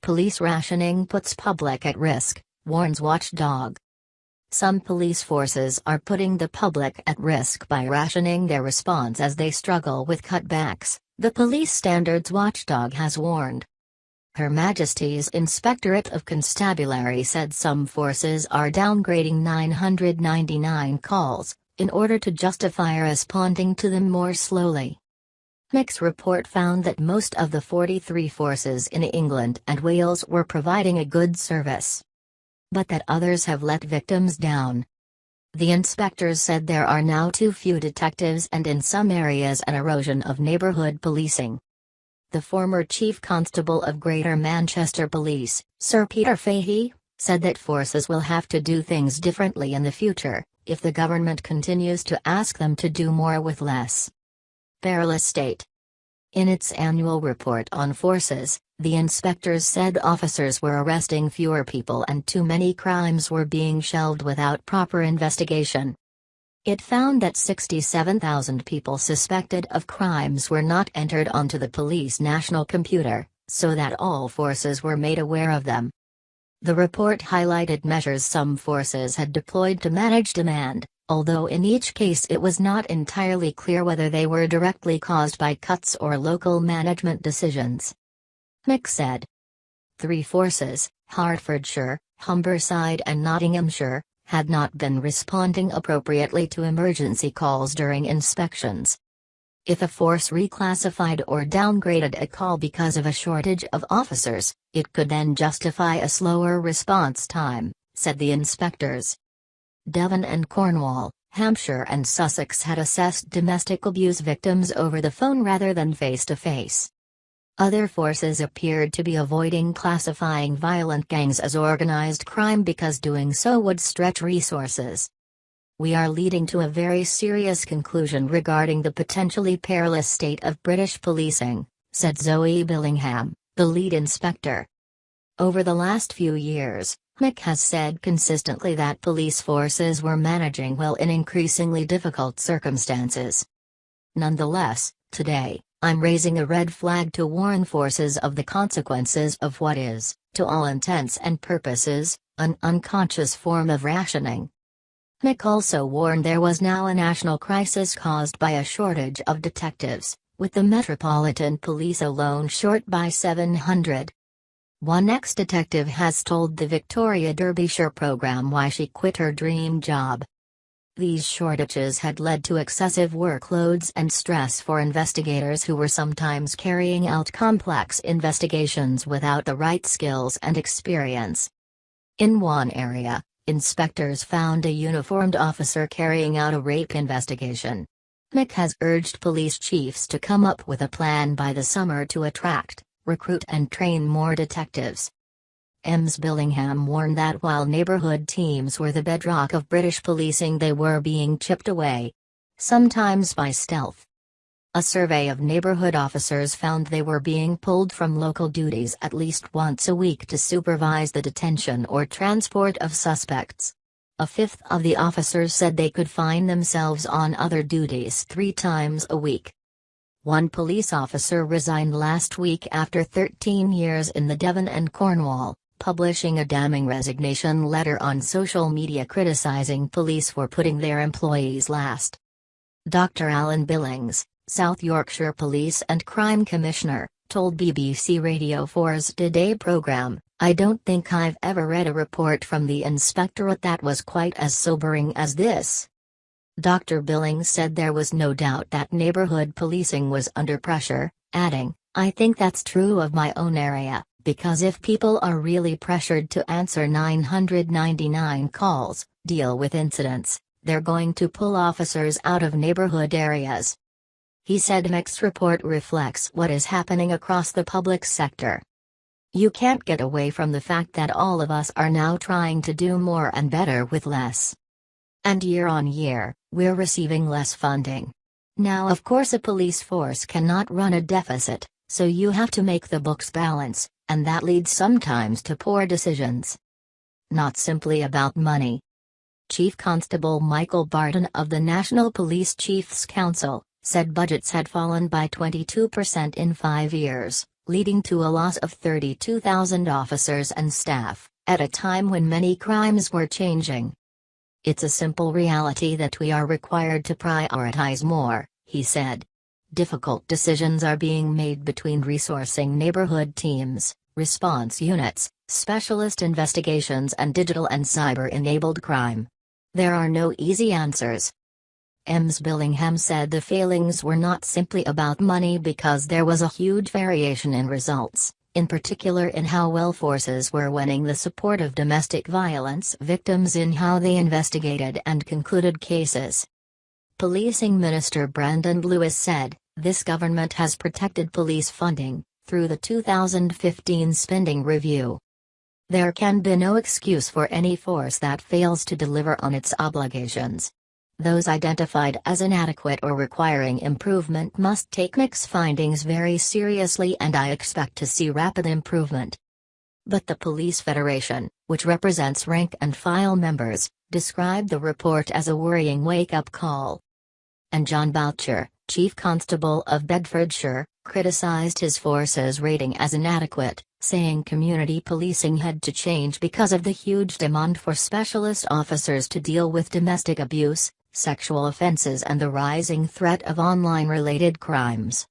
Police rationing puts public at risk, warns watchdog. Some police forces are putting the public at risk by rationing their response as they struggle with cutbacks, the police standards watchdog has warned. Her Majesty's Inspectorate of Constabulary said some forces are downgrading 999 calls, in order to justify responding to them more slowly. MIC's report found that most of the 43 forces in England and Wales were providing a good service, but that others have let victims down. The inspectors said there are now too few detectives and in some areas an erosion of neighbourhood policing. The former Chief Constable of Greater Manchester Police, Sir Peter Fahey, said that forces will have to do things differently in the future, if the government continues to ask them to do more with less. Perilous state. In its annual report on forces, the inspectors said officers were arresting fewer people and too many crimes were being shelved without proper investigation. It found that 67,000 people suspected of crimes were not entered onto the police national computer, so that all forces were made aware of them. The report highlighted measures some forces had deployed to manage demand, although in each case it was not entirely clear whether they were directly caused by cuts or local management decisions. MIC said 3 forces, Hertfordshire, Humberside and Nottinghamshire, had not been responding appropriately to emergency calls during inspections. If a force reclassified or downgraded a call because of a shortage of officers, it could then justify a slower response time, said the inspectors. Devon and Cornwall, Hampshire and Sussex had assessed domestic abuse victims over the phone rather than face-to-face. Other forces appeared to be avoiding classifying violent gangs as organized crime because doing so would stretch resources. We are leading to a very serious conclusion regarding the potentially perilous state of British policing, said Zoe Billingham, the lead inspector. Over the last few years, MIC has said consistently that police forces were managing well in increasingly difficult circumstances. Nonetheless, today, I'm raising a red flag to warn forces of the consequences of what is, to all intents and purposes, an unconscious form of rationing. MIC also warned there was now a national crisis caused by a shortage of detectives, with the Metropolitan Police alone short by 700. One ex-detective has told the Victoria Derbyshire programme why she quit her dream job. These shortages had led to excessive workloads and stress for investigators who were sometimes carrying out complex investigations without the right skills and experience. In one area, inspectors found a uniformed officer carrying out a rape investigation. MIC has urged police chiefs to come up with a plan by the summer to attract, recruit and train more detectives. Ms. Billingham warned that while neighbourhood teams were the bedrock of British policing, they were being chipped away, sometimes by stealth. A survey of neighbourhood officers found they were being pulled from local duties at least once a week to supervise the detention or transport of suspects. A fifth of the officers said they could find themselves on other duties 3 times a week. One police officer resigned last week after 13 years in the Devon and Cornwall, publishing a damning resignation letter on social media criticizing police for putting their employees last. Dr. Alan Billings, South Yorkshire Police and Crime Commissioner, told BBC Radio 4's Today programme, "I don't think I've ever read a report from the inspectorate that was quite as sobering as this." Dr. Billings said there was no doubt that neighbourhood policing was under pressure, adding, "I think that's true of my own area, because if people are really pressured to answer 999 calls, deal with incidents, they're going to pull officers out of neighbourhood areas." He said MIC's report reflects what is happening across the public sector. You can't get away from the fact that all of us are now trying to do more and better with less. And year on year, we're receiving less funding. Now of course a police force cannot run a deficit, so you have to make the books balance, and that leads sometimes to poor decisions. Not simply about money. Chief Constable Michael Barton of the National Police Chiefs Council said budgets had fallen by 22% in 5 years, leading to a loss of 32,000 officers and staff, at a time when many crimes were changing. "It's a simple reality that we are required to prioritize more," he said. "Difficult decisions are being made between resourcing neighborhood teams, response units, specialist investigations and digital and cyber-enabled crime. There are no easy answers." Ms. Billingham said the failings were not simply about money because there was a huge variation in results, in particular in how well forces were winning the support of domestic violence victims in how they investigated and concluded cases. Policing Minister Brandon Lewis said, "This government has protected police funding through the 2015 spending review. There can be no excuse for any force that fails to deliver on its obligations. Those identified as inadequate or requiring improvement must take NIC's findings very seriously, and I expect to see rapid improvement." But the Police Federation, which represents rank-and-file members, described the report as a worrying wake-up call. And John Boucher, Chief Constable of Bedfordshire, criticized his force's rating as inadequate, saying community policing had to change because of the huge demand for specialist officers to deal with domestic abuse, sexual offenses and the rising threat of online-related crimes.